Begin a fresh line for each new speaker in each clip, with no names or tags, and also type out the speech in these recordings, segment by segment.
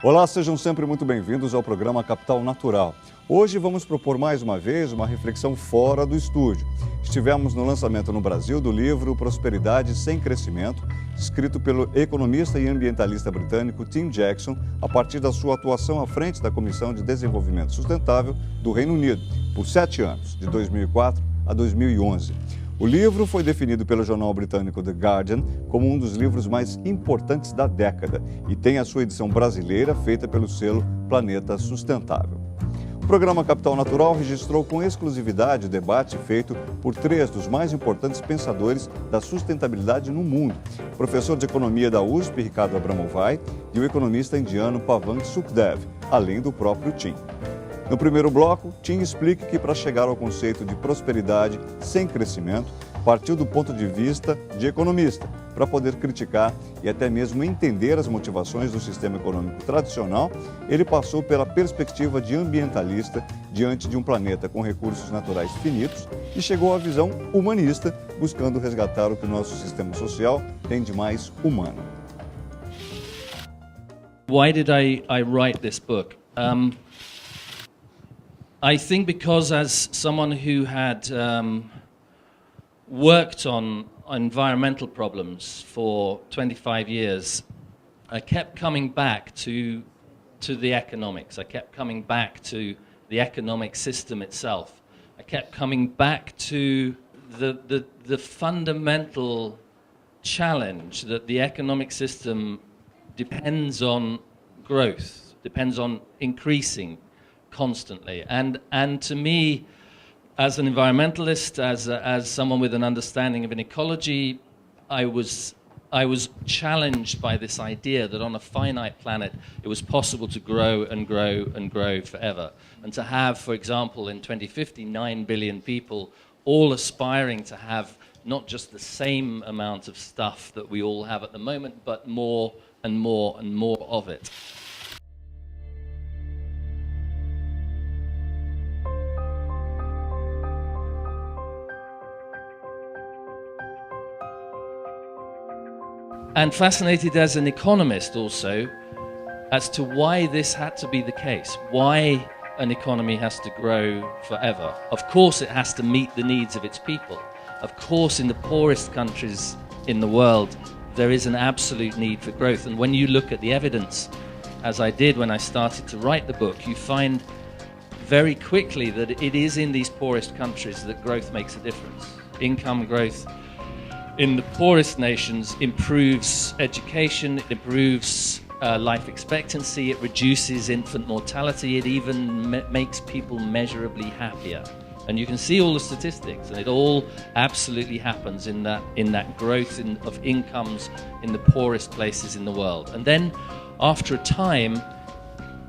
Olá, sejam sempre muito bem-vindos ao programa Capital Natural. Hoje vamos propor mais uma vez uma reflexão fora do estúdio. Estivemos no lançamento no Brasil do livro Prosperidade sem Crescimento, escrito pelo economista e ambientalista britânico Tim Jackson, a partir da sua atuação à frente da Comissão de Desenvolvimento Sustentável do Reino Unido, por 7 anos, de 2004 a 2011. O livro foi definido pelo jornal britânico The Guardian como um dos livros mais importantes da década e tem a sua edição brasileira feita pelo selo Planeta Sustentável. O programa Capital Natural registrou com exclusividade o debate feito por 3 dos mais importantes pensadores da sustentabilidade no mundo, o professor de economia da USP, Ricardo Abramovay, e o economista indiano Pavan Sukhdev, além do próprio Tim. No primeiro bloco, Tim explica que para chegar ao conceito de prosperidade sem crescimento, partiu do ponto de vista de economista, para poder criticar e até mesmo entender as motivações do sistema econômico tradicional, ele passou pela perspectiva de ambientalista diante de um planeta com recursos naturais finitos e chegou à visão humanista, buscando resgatar o que o nosso sistema social tem de mais humano.
Why did I write this book? I think because as someone who had worked on environmental problems for 25 years, I kept coming back to the economics. I kept coming back to the economic system itself. I kept coming back to the fundamental challenge that the economic system depends on growth, depends on increasing constantly, and to me, as an environmentalist, as someone with an understanding of an ecology, I was challenged by this idea that on a finite planet it was possible to grow and grow and grow forever, and to have, for example, in 2050, 9 billion people all aspiring to have not just the same amount of stuff that we all have at the moment, but more and more and more of it. And fascinated as an economist also as to why this had to be the case, why an economy has to grow forever. Of course it has to meet the needs of its people. Of course in the poorest countries in the world there is an absolute need for growth, and when you look at the evidence, as I did when I started to write the book, you find very quickly that it is in these poorest countries that growth makes a difference. Income growth in the poorest nations improves education, it improves life expectancy, it reduces infant mortality, it even makes people measurably happier. And you can see all the statistics, and it all absolutely happens in that growth of incomes in the poorest places in the world. And then, after a time,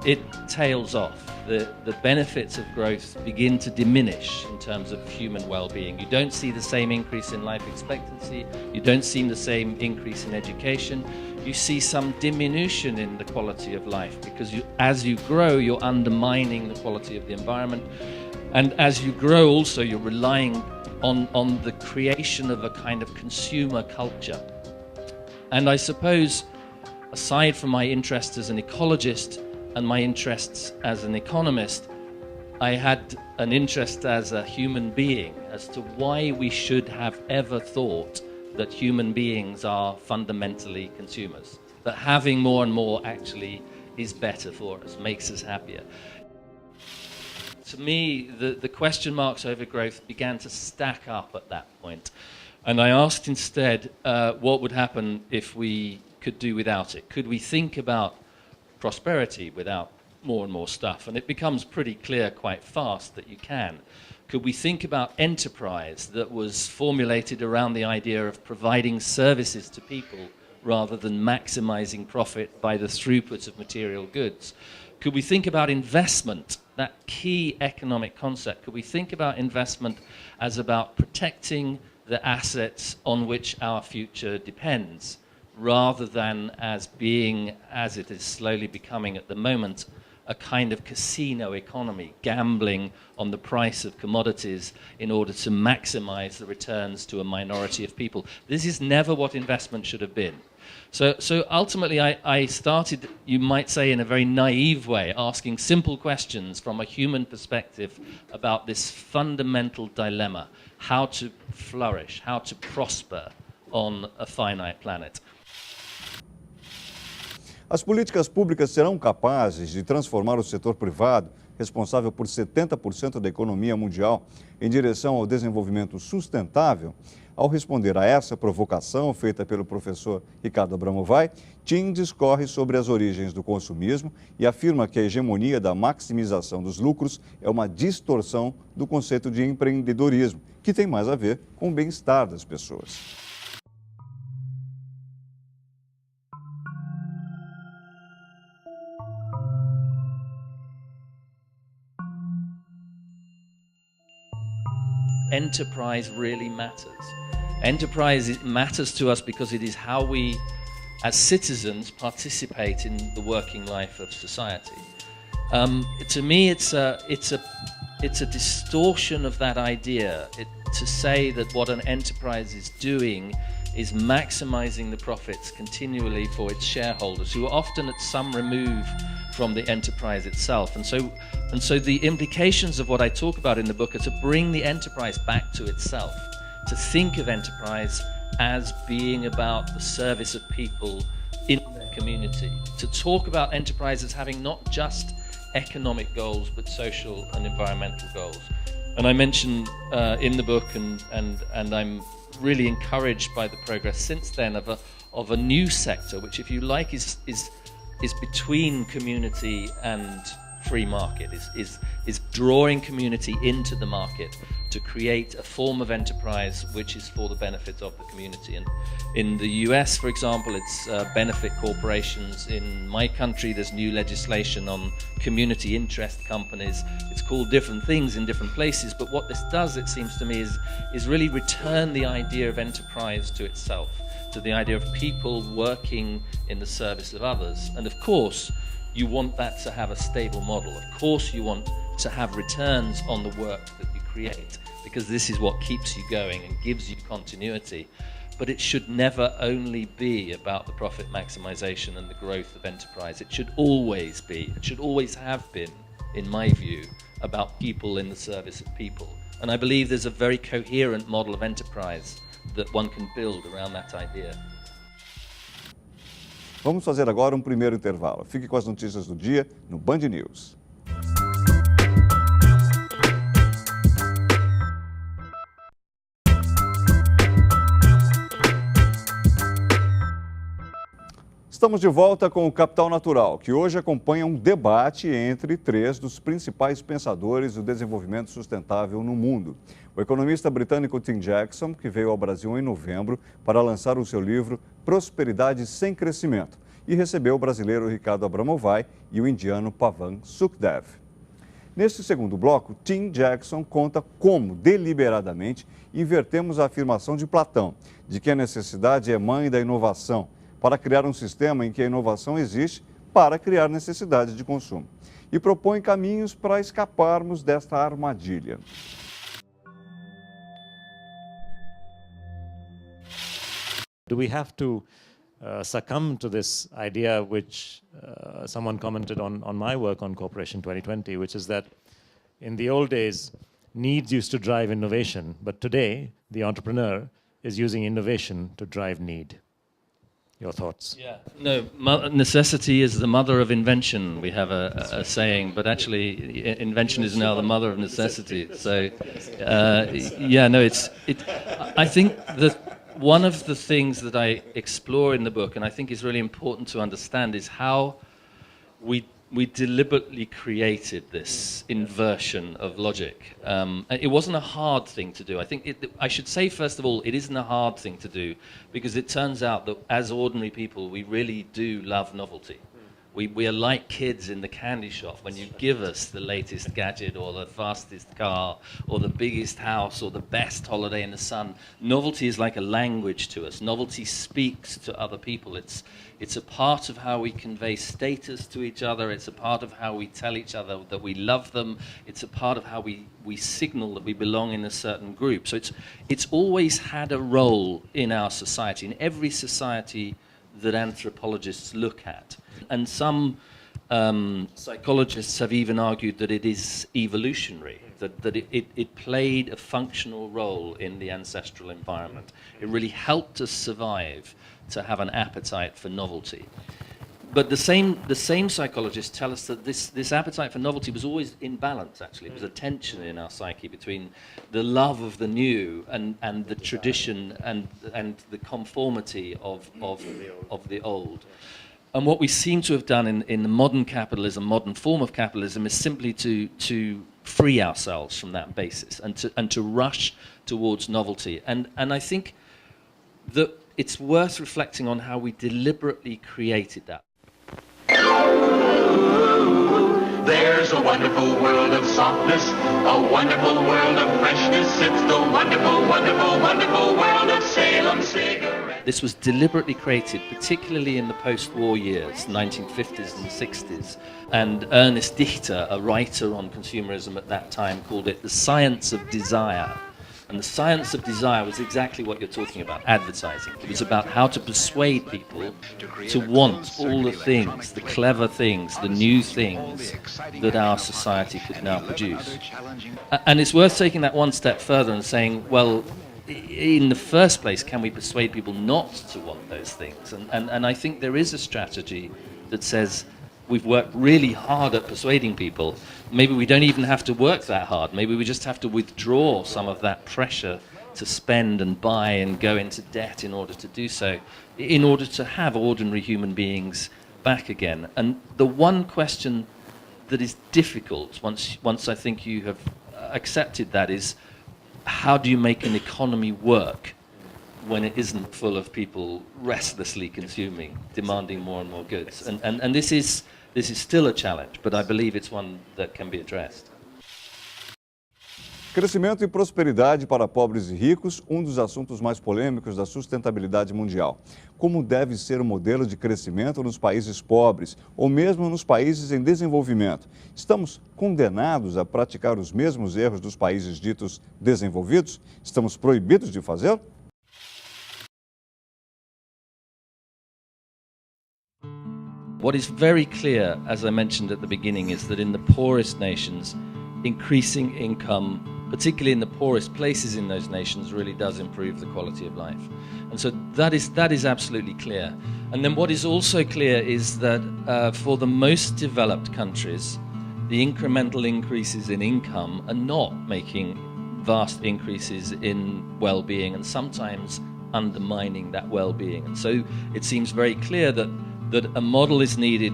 it tails off. The benefits of growth begin to diminish in terms of human well-being. You don't see the same increase in life expectancy, you don't see the same increase in education, you see some diminution in the quality of life, because as you grow, you're undermining the quality of the environment, and as you grow also, you're relying on the creation of a kind of consumer culture. And I suppose, aside from my interest as an ecologist, and my interests as an economist, I had an interest as a human being as to why we should have ever thought that human beings are fundamentally consumers, that having more and more actually is better for us, makes us happier. To me, the question marks over growth began to stack up at that point, and I asked instead what would happen if we could do without it. Could we think about prosperity without more and more stuff? And it becomes pretty clear quite fast that you can. Could we think about enterprise that was formulated around the idea of providing services to people rather than maximizing profit by the throughput of material goods? Could we think about investment, that key economic concept? Could we think about investment as about protecting the assets on which our future depends, rather than as being, as it is slowly becoming at the moment, a kind of casino economy, gambling on the price of commodities in order to maximize the returns to a minority of people? This is never what investment should have been. So ultimately, I started, you might say, in a very naive way, asking simple questions from a human perspective about this fundamental dilemma: how to flourish, how to prosper on a finite planet.
As políticas públicas serão capazes de transformar o setor privado, responsável por 70% da economia mundial, em direção ao desenvolvimento sustentável? Ao responder a essa provocação feita pelo professor Ricardo Abramovay, Tim discorre sobre as origens do consumismo e afirma que a hegemonia da maximização dos lucros é uma distorção do conceito de empreendedorismo, que tem mais a ver com o bem-estar das pessoas.
Enterprise really matters. Enterprise matters to us because it is how we, as citizens, participate in the working life of society. To me, it's a distortion of that idea. To say that what an enterprise is doing is maximizing the profits continually for its shareholders, who are often at some remove from the enterprise itself. And so the implications of what I talk about in the book are to bring the enterprise back to itself, to think of enterprise as being about the service of people in their community, to talk about enterprise as having not just economic goals but social and environmental goals. And I mention in the book, and I'm really encouraged by the progress since then of a new sector, which, if you like, is between community and free market, is drawing community into the market to create a form of enterprise which is for the benefit of the community. And in the US, for example, it's benefit corporations. In my country, there's new legislation on community interest companies. It's called different things in different places, but what this does, it seems to me, is really return the idea of enterprise to itself, to the idea of people working in the service of others. And of course, you want that to have a stable model. Of course, you want to have returns on the work that you create, because this is what keeps you going and gives you continuity. But it should never only be about the profit maximization and the growth of enterprise. It should always be, it should always have been, in my view, about people in the service of people. And I believe there's a very coherent model of enterprise that one can build around that idea.
Vamos fazer agora um primeiro intervalo. Fique com as notícias do dia no Band News. Estamos de volta com o Capital Natural, que hoje acompanha um debate entre três dos principais pensadores do desenvolvimento sustentável no mundo. O economista britânico Tim Jackson, que veio ao Brasil em novembro para lançar o seu livro Prosperidade sem crescimento, e recebeu o brasileiro Ricardo Abramovay e o indiano Pavan Sukhdev. Neste segundo bloco, Tim Jackson conta como, deliberadamente, invertemos a afirmação de Platão, de que a necessidade é mãe da inovação, para criar um sistema em que a inovação existe para criar necessidade de consumo. E propõe caminhos para escaparmos desta armadilha.
Do we have to succumb to this idea which someone commented on my work on Corporation 2020, which is that in the old days, needs used to drive innovation, but today, the entrepreneur is using innovation to drive need. Your thoughts?
Yeah, no, necessity is the mother of invention, we have a saying, but actually invention is now the mother of necessity. So, yeah, no, I think that one of the things that I explore in the book, and I think is really important to understand, is how we deliberately created this inversion of logic. It wasn't a hard thing to do. I think I should say, first of all, it isn't a hard thing to do, because it turns out that as ordinary people, we really do love novelty. We are like kids in the candy shop. When you give us the latest gadget or the fastest car or the biggest house or the best holiday in the sun, novelty is like a language to us. Novelty speaks to other people. It's a part of how we convey status to each other. It's a part of how we tell each other that we love them. It's a part of how we signal that we belong in a certain group. So it's always had a role in our society. In every society that anthropologists look at. And some psychologists have even argued that it is evolutionary, that it played a functional role in the ancestral environment. It really helped us survive to have an appetite for novelty. But the same psychologists tell us that this appetite for novelty was always in balance, actually. It was a tension in our psyche between the love of the new and the tradition and the conformity of the old. And what we seem to have done in the modern capitalism, modern form of capitalism, is simply to free ourselves from that basis and to rush towards novelty. And I think that it's worth reflecting on how we deliberately created that.
There's a wonderful world of softness, a wonderful world of freshness. It's the wonderful, wonderful, wonderful world of Salem cigarettes.
This was deliberately created, particularly in the post-war years, 1950s and 60s. And Ernest Dichter, a writer on consumerism at that time, called it the science of desire. And the science of desire was exactly what you're talking about, advertising. It was about how to persuade people to want all the things, the clever things, the new things that our society could now produce. And it's worth taking that one step further and saying, well, in the first place, can we persuade people not to want those things? And I think there is a strategy that says, we've worked really hard at persuading people. Maybe we don't even have to work that hard. Maybe we just have to withdraw some of that pressure to spend and buy and go into debt in order to do so, in order to have ordinary human beings back again. And the one question that is difficult, once I think you have accepted that, is how do you make an economy work when it isn't full of people restlessly consuming, demanding more and more goods? And this is still a challenge, but I believe it's one that can be addressed.
Crescimento e prosperidade para pobres e ricos, um dos assuntos mais polêmicos da sustentabilidade mundial. Como deve ser o modelo de crescimento nos países pobres ou mesmo nos países em desenvolvimento? Estamos condenados a praticar os mesmos erros dos países ditos desenvolvidos? Estamos proibidos de fazê-lo?
What is very clear, as I mentioned at the beginning, is that in the poorest nations, increasing income, particularly in the poorest places in those nations, really does improve the quality of life. And so that is absolutely clear. And then what is also clear is that for the most developed countries, the incremental increases in income are not making vast increases in well-being and sometimes undermining that well-being. And so it seems very clear that a model is needed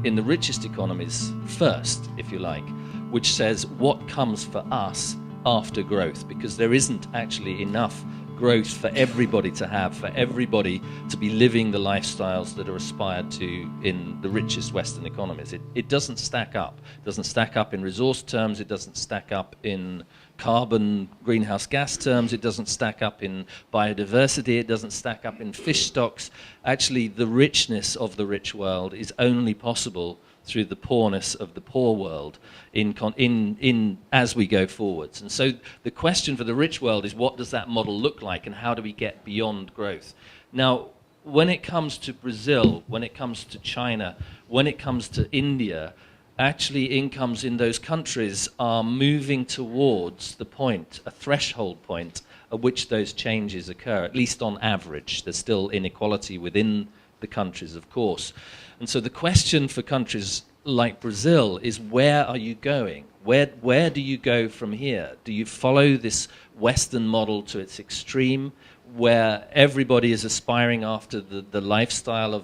in the richest economies first, if you like, which says what comes for us after growth, because there isn't actually enough growth for everybody to have, for everybody to be living the lifestyles that are aspired to in the richest Western economies. It doesn't stack up. It doesn't stack up in resource terms. It doesn't stack up in carbon greenhouse gas terms. It doesn't stack up in biodiversity. It doesn't stack up in fish stocks. Actually, the richness of the rich world is only possible through the poorness of the poor world in as we go forwards. And so the question for the rich world is, what does that model look like and how do we get beyond growth? Now, when it comes to Brazil, when it comes to China, when it comes to India, actually incomes in those countries are moving towards the point, a threshold point, at which those changes occur, at least on average. There's still inequality within the countries, of course. And so the question for countries like Brazil is, where are you going? Where do you go from here? Do you follow this Western model to its extreme, where everybody is aspiring after the lifestyle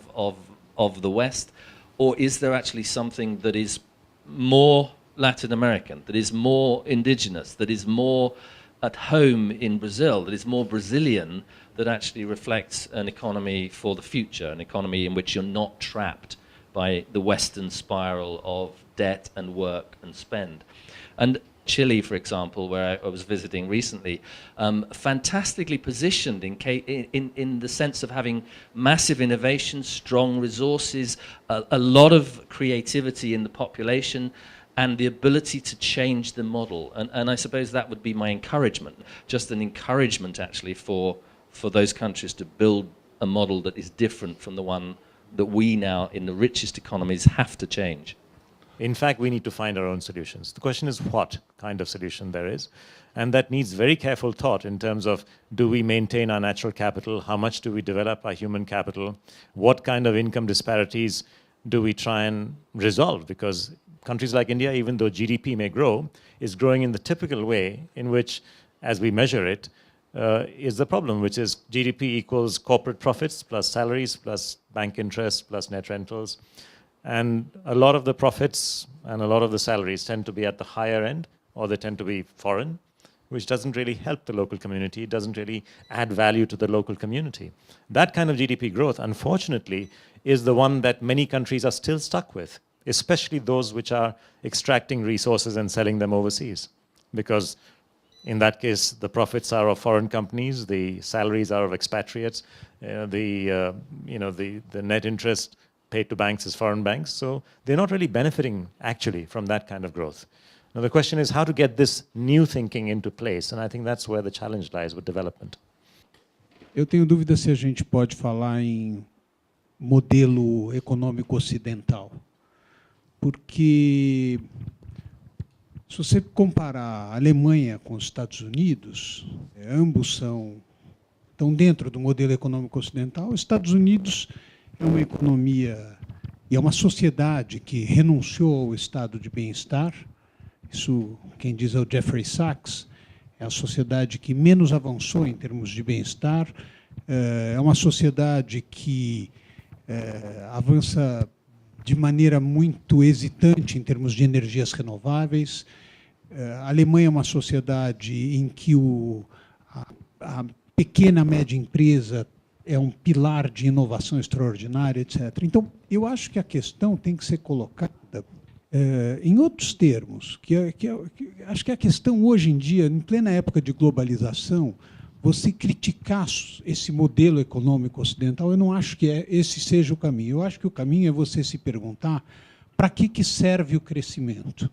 of the West? Or is there actually something that is more Latin American, that is more indigenous, that is more at home in Brazil, that is more Brazilian, that actually reflects an economy for the future, an economy in which you're not trapped by the Western spiral of debt and work and spend? And Chile, for example, where I was visiting recently, fantastically positioned in the sense of having massive innovation, strong resources, a lot of creativity in the population, and the ability to change the model. And I suppose that would be my encouragement, just an encouragement actually for those countries to build a model that is different from the one that we now, in the richest economies, have to change.
In fact, we need to find our own solutions. The question is what kind of solution there is. And that needs very careful thought in terms of, do we maintain our natural capital? How much do we develop our human capital? What kind of income disparities do we try and resolve? Because countries like India, even though GDP may grow, is growing in the typical way in which, as we measure it, is the problem, which is GDP equals corporate profits plus salaries plus bank interest plus net rentals. And a lot of the profits and a lot of the salaries tend to be at the higher end, or they tend to be foreign, which doesn't really help the local community. It doesn't really add value to the local community. That kind of GDP growth, unfortunately, is the one that many countries are still stuck with, especially those which are extracting resources and selling them overseas. Because in that case, the profits are of foreign companies, the salaries are of expatriates, the net interest paid to banks is foreign banks. So they're not really benefiting, actually, from that kind of growth. Now, the question is how to get this new thinking into place, and I think that's where the challenge lies with development.
Eu tenho dúvida se a gente pode falar em modelo econômico ocidental, porque se você comparar a Alemanha com os Estados Unidos, ambos estão dentro do modelo econômico ocidental. Os Estados Unidos é uma economia e é uma sociedade que renunciou ao estado de bem-estar. Isso, quem diz é o Jeffrey Sachs, é a sociedade que menos avançou em termos de bem-estar, é uma sociedade que avança de maneira muito hesitante em termos de energias renováveis. A Alemanha é uma sociedade em que a pequena, média empresa é um pilar de inovação extraordinária, etc. Então, eu acho que a questão tem que ser colocada em outros termos, acho que a questão hoje em dia, em plena época de globalização, você criticar esse modelo econômico ocidental, eu não acho que esse seja o caminho. Eu acho que o caminho é você se perguntar para que serve o crescimento.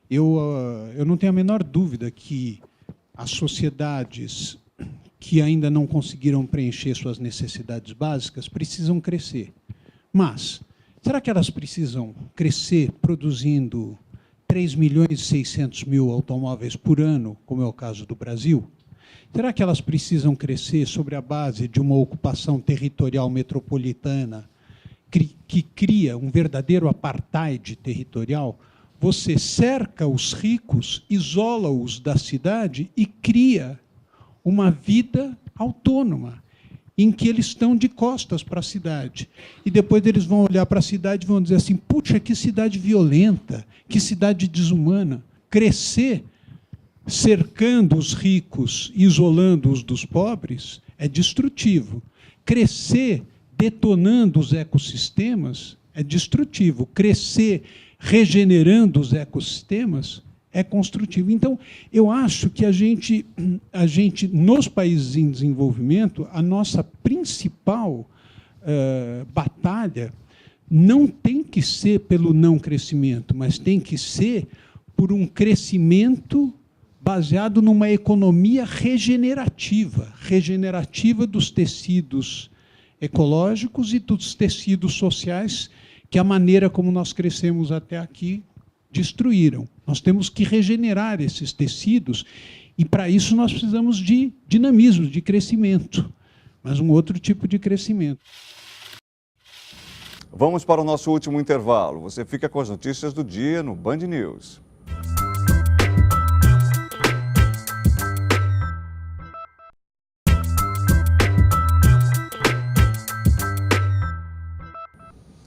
Eu não tenho a menor dúvida que as sociedades que ainda não conseguiram preencher suas necessidades básicas precisam crescer. Mas será que elas precisam crescer produzindo 3.600.000 automóveis por ano, como é o caso do Brasil? Será que elas precisam crescer sobre a base de uma ocupação territorial metropolitana que cria um verdadeiro apartheid territorial? Você cerca os ricos, isola-os da cidade e cria uma vida autônoma, em que eles estão de costas para a cidade. E depois eles vão olhar para a cidade e vão dizer assim, puxa, que cidade violenta, que cidade desumana. Crescer cercando os ricos, isolando-os dos pobres, é destrutivo. Crescer detonando os ecossistemas é destrutivo. Crescer regenerando os ecossistemas é construtivo. Então, eu acho que a gente, nos países em desenvolvimento, a nossa principal batalha não tem que ser pelo não crescimento, mas tem que ser por um crescimento baseado numa economia regenerativa dos tecidos ecológicos e dos tecidos sociais que a maneira como nós crescemos até aqui destruíram. Nós temos que regenerar esses tecidos e, para isso, nós precisamos de dinamismo, de crescimento, mas um outro tipo de crescimento.
Vamos para o nosso último intervalo. Você fica com as notícias do dia no Band News.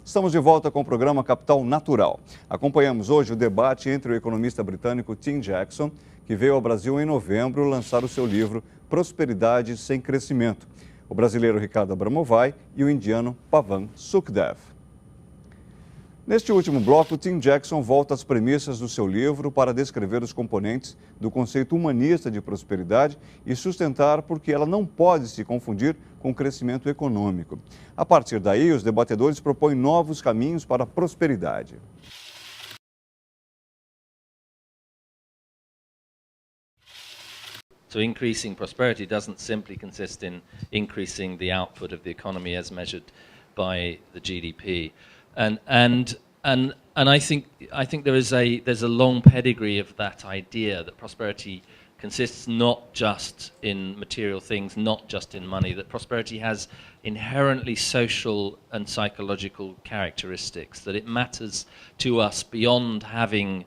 Estamos de volta com o programa Capital Natural. Acompanhamos hoje o debate entre o economista britânico Tim Jackson, que veio ao Brasil em novembro lançar o seu livro Prosperidade sem Crescimento, o brasileiro Ricardo Abramovay e o indiano Pavan Sukhdev. Neste último bloco, Tim Jackson volta às premissas do seu livro para descrever os componentes do conceito humanista de prosperidade e sustentar porque ela não pode se confundir com o crescimento econômico. A partir daí, os debatedores propõem novos caminhos para a prosperidade.
So increasing prosperity doesn't simply consist in increasing the output of the economy as measured by the GDP, and I think there's a long pedigree of that idea that prosperity consists not just in material things, not just in money, that prosperity has inherently social and psychological characteristics, that it matters to us beyond having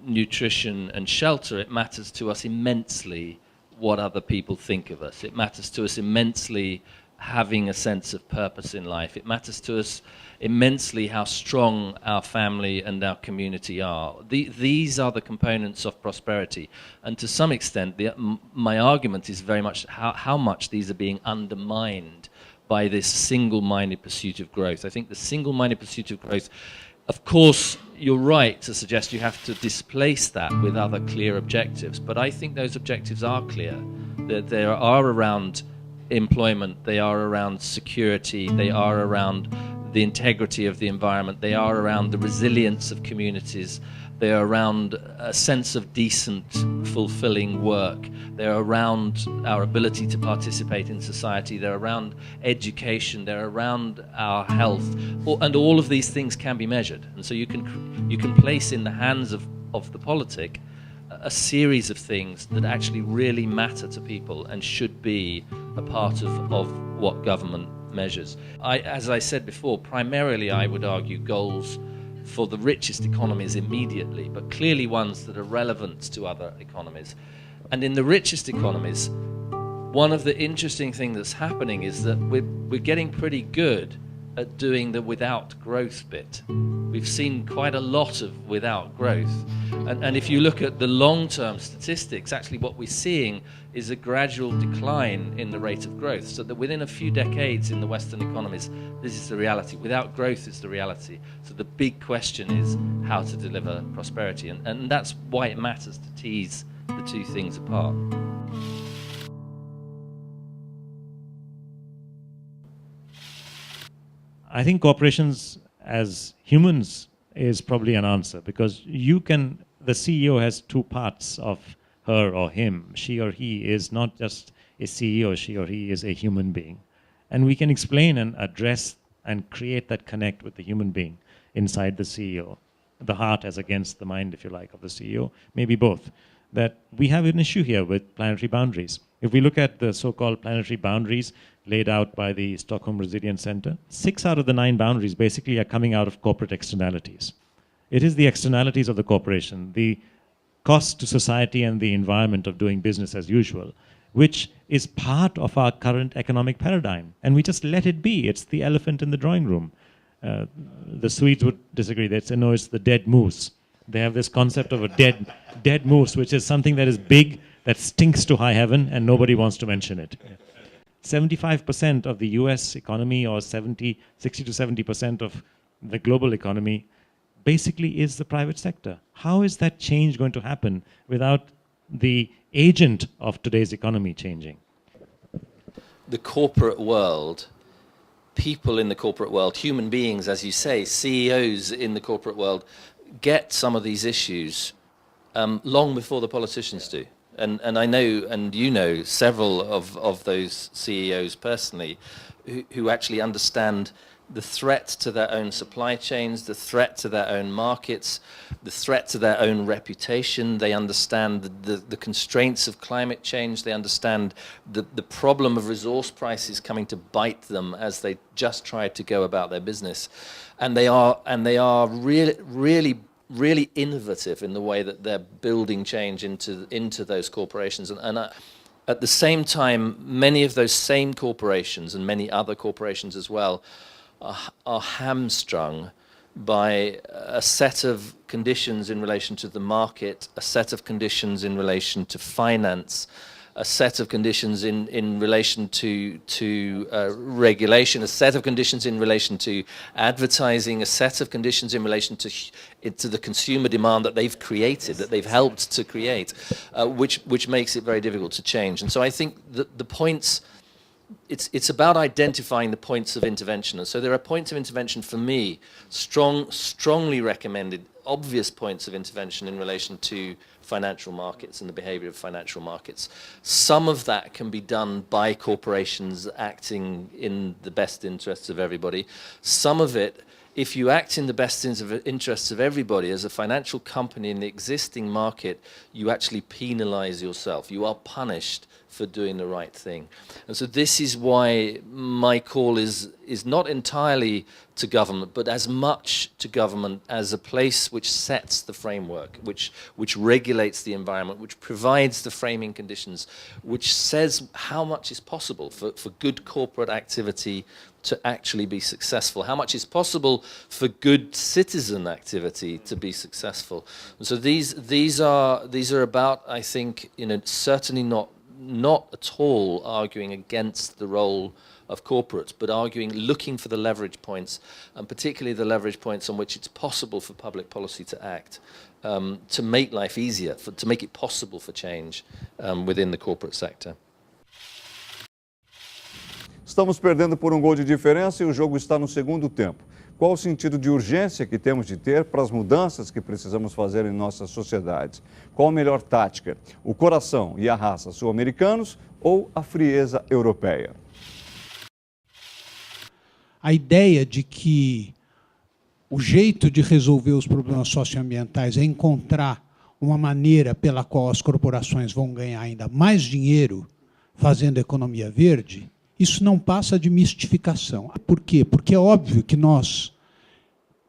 nutrition and shelter. It matters to us immensely what other people think of us. It matters to us immensely having a sense of purpose in life. It matters to us immensely how strong our family and our community are. These are the components of prosperity. And to some extent, my argument is very much how much these are being undermined by this single-minded pursuit of growth. I think the single-minded pursuit of growth, of course, you're right to suggest you have to displace that with other clear objectives, but I think those objectives are clear. That they are around employment, they are around security, they are around the integrity of the environment, they are around the resilience of communities, they are around a sense of decent, fulfilling work, they're around our ability to participate in society, they're around education, they're around our health, and all of these things can be measured. And so you can place in the hands of the politic a series of things that actually really matter to people and should be a part of what government measures. As I said before, primarily I would argue goals for the richest economies immediately, but clearly ones that are relevant to other economies. And in the richest economies, one of the interesting things that's happening is that we're getting pretty good at doing the without growth bit. We've seen quite a lot of without growth. And if you look at the long-term statistics, actually what we're seeing is a gradual decline in the rate of growth, so that within a few decades in the Western economies, this is the reality. Without growth is the reality. So the big question is how to deliver prosperity. And that's why it matters to tease the two things apart.
I think corporations as humans is probably an answer, because the CEO has two parts of her or him. She or he is not just a CEO, she or he is a human being. And we can explain and address and create that connect with the human being inside the CEO. The heart as against the mind, if you like, of the CEO, maybe both. That we have an issue here with planetary boundaries. If we look at the so-called planetary boundaries laid out by the Stockholm Resilience Center, 6 out of the 9 boundaries basically are coming out of corporate externalities. It is the externalities of the corporation, the cost to society and the environment of doing business as usual, which is part of our current economic paradigm. And we just let it be. It's the elephant in the drawing room. The Swedes would disagree. They'd say, no, it's the dead moose. They have this concept of a dead moose, which is something that is big, that stinks to high heaven, and nobody wants to mention it. 75% of the US economy, or 60 to 70% of the global economy, basically is the private sector. How is that change going to happen without the agent of today's economy changing?
The corporate world, people in the corporate world, human beings, as you say, CEOs in the corporate world, get some of these issues long before the politicians do. And I know, and you know, several of those CEOs personally who actually understand the threat to their own supply chains, the threat to their own markets, the threat to their own reputation. They understand the constraints of climate change. They understand the problem of resource prices coming to bite them as they just try to go about their business. And they are really innovative in the way that they're building change into those corporations. And at the same time, many of those same corporations, and many other corporations as well, are hamstrung by a set of conditions in relation to the market, a set of conditions in relation to finance, a set of conditions in relation to regulation, a set of conditions in relation to advertising, a set of conditions in relation to the consumer demand that they've created, that they've helped to create, which makes it very difficult to change. And so I think that the points, it's about identifying the points of intervention. And so there are points of intervention for me, strongly recommended, obvious points of intervention in relation to financial markets and the behavior of financial markets. Some of that can be done by corporations acting in the best interests of everybody. Some of it, if you act in the best interests of everybody as a financial company in the existing market, you actually penalize yourself. You are punished for doing the right thing. And so this is why my call is not entirely to government, but as much to government as a place which sets the framework, which regulates the environment, which provides the framing conditions, which says how much is possible for good corporate activity to actually be successful, how much is possible for good citizen activity to be successful. And so these are about, I think, certainly not at all arguing against the role of corporates, but looking for the leverage points, and particularly the leverage points on which it's possible for public policy to act, to make life easier, to make it possible for change within the corporate sector.
Estamos perdendo por um gol de diferença e o jogo está no segundo tempo. Qual o sentido de urgência que temos de ter para as mudanças que precisamos fazer em nossas sociedades? Qual a melhor tática? O coração e a raça sul-americanos ou a frieza europeia?
A ideia de que o jeito de resolver os problemas socioambientais é encontrar uma maneira pela qual as corporações vão ganhar ainda mais dinheiro fazendo economia verde, isso não passa de mistificação. Por quê? Porque é óbvio que nós,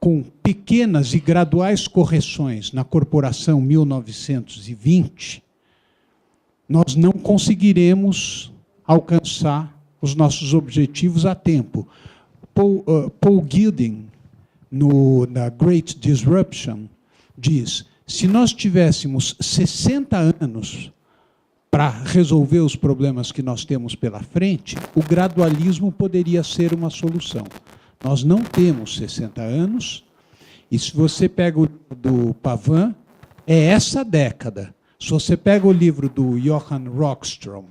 com pequenas e graduais correções na Corporação 1920, nós não conseguiremos alcançar os nossos objetivos a tempo. Paul Gilding, na Great Disruption, diz: se nós tivéssemos 60 anos para resolver os problemas que nós temos pela frente, o gradualismo poderia ser uma solução. Nós não temos 60 anos, e se você pega o livro do Pavan, é essa década. Se você pega o livro do Johann Rockström,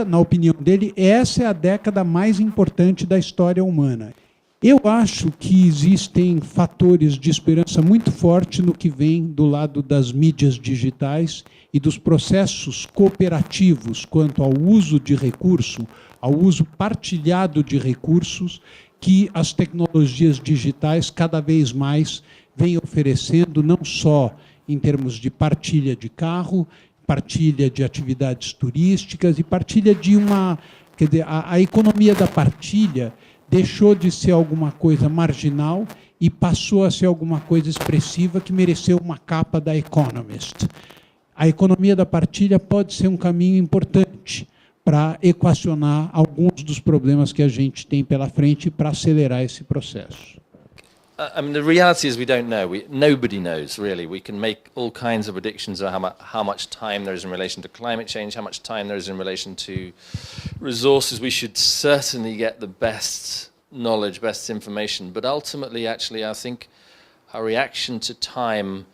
na opinião dele, essa é a década mais importante da história humana. Eu acho que existem fatores de esperança muito forte no que vem do lado das mídias digitais e dos processos cooperativos quanto ao uso de recurso, ao uso partilhado de recursos que as tecnologias digitais cada vez mais vêm oferecendo, não só em termos de partilha de carro, partilha de atividades turísticas e partilha de uma... Quer dizer, a economia da partilha deixou de ser alguma coisa marginal e passou a ser alguma coisa expressiva que mereceu uma capa da Economist. A economia da partilha pode ser um caminho importante para equacionar alguns dos problemas que a gente tem pela frente para acelerar esse processo.
I mean, the reality is we don't know. Nobody knows, really. We can make all kinds of predictions of how much time there is in relation to climate change, how much time there is in relation to resources. We should certainly get the best knowledge, best information. But ultimately, actually, I think our reaction to time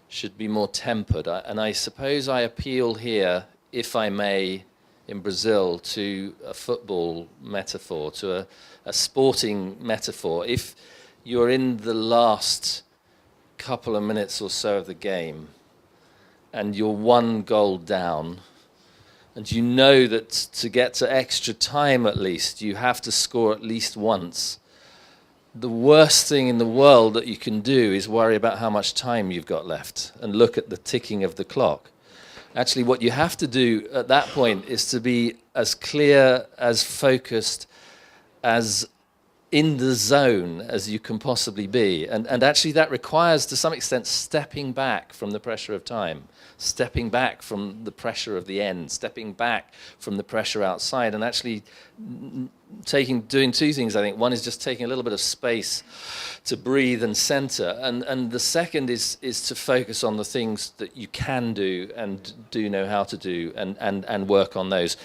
should be more tempered. And I suppose I appeal here, if I may, in Brazil, to a football metaphor, to a sporting metaphor. If you're in the last couple of minutes or so of the game and you're 1 goal down, and you know that to get to extra time at least, you have to score at least once, the worst thing in the world that you can do is worry about how much time you've got left and look at the ticking of the clock. Actually, what you have to do at that point is to be as clear, as focused, as in the zone as you can possibly be. And actually that requires, to some extent, stepping back from the pressure of time, stepping back from the pressure of the end, stepping back from the pressure outside, and actually doing two things, I think. One is just taking a little bit of space to breathe and center, and the second is to focus on the things that you can do and do know how to do, and work on those.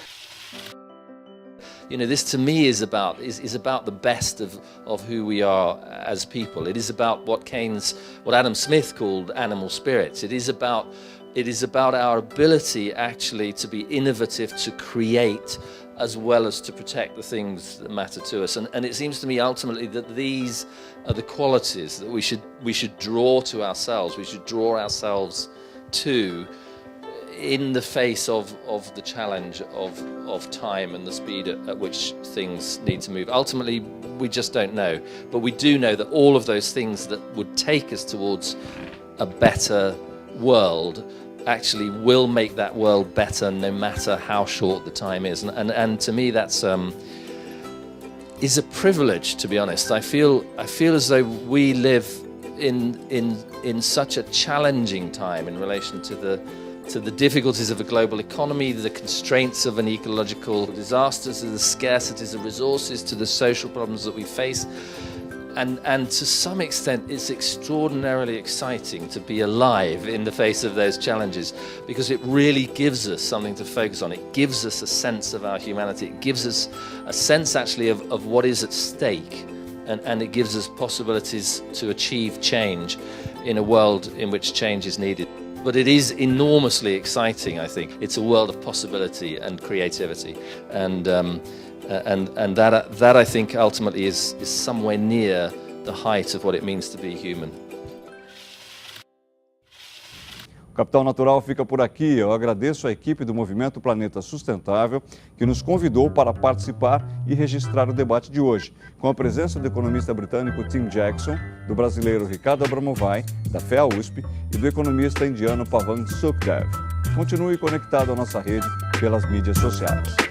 You know, this to me is about the best of who we are as people. It is about what Adam Smith called animal spirits. It is about our ability actually to be innovative, to create, as well as to protect the things that matter to us. And it seems to me ultimately that these are the qualities that we should draw to ourselves. We should draw ourselves too, in the face of the challenge of time and the speed at which things need to move. Ultimately, we just don't know. But we do know that all of those things that would take us towards a better world actually will make that world better no matter how short the time is. And to me, that's is a privilege, to be honest. I feel as though we live in such a challenging time in relation to the difficulties of a global economy, the constraints of an ecological disaster, to the scarcities of resources, to the social problems that we face. And to some extent, it's extraordinarily exciting to be alive in the face of those challenges, because it really gives us something to focus on. It gives us a sense of our humanity. It gives us a sense, actually, of what is at stake. And it gives us possibilities to achieve change in a world in which change is needed. But it is enormously exciting, I think. It's a world of possibility and creativity. And that I think ultimately is somewhere near the height of what it means to be human.
O Capital Natural fica por aqui. Eu agradeço a equipe do Movimento Planeta Sustentável que nos convidou para participar e registrar o debate de hoje, com a presença do economista britânico Tim Jackson, do brasileiro Ricardo Abramovay, da FEA USP, e do economista indiano Pavan Sukhdev. Continue conectado à nossa rede pelas mídias sociais.